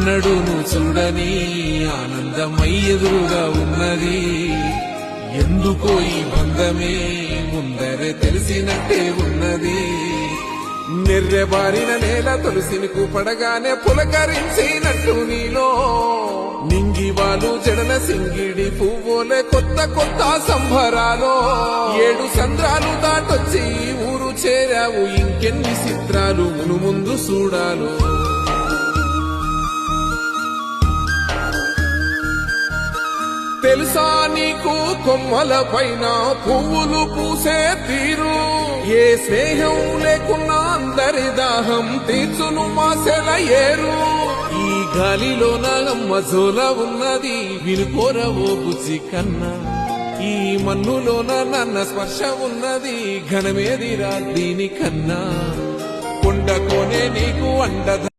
ఎన్నడూను చూడని ఆనందమై ఎదురుగా ఉన్నది. ఎందుకో ఈ బంధమే ముందరే తెలిసినట్టే ఉన్నది. నెర్రెబారిన నేల తులసిని కూపడగానే పులకరించినట్టు నీలో నింగివాలు జడల సింగిడి పువ్వులే కొత్త కొత్త సంభరాలో 7 సంద్రాలు దాటొచ్చి ఊరు చేరావు. ఇంకెన్ని చిత్రాలు మును ముందు చూడాలో. తెలుసా నీకు కొమ్మల పైన పువ్వులు పూసే తీరు? ఏ స్నేహం లేకున్నా అందరి దాహం తీర్చును మాసెల ఏరు. ఈ గాలిలోన మజోల ఉన్నది వినుకోరవో బుజ్జి కన్నా. ఈ మన్నులోన నన్న స్పర్శ ఉన్నది ఘనమేదిరా దీనికన్నా. కొండకోనే నీకు అండ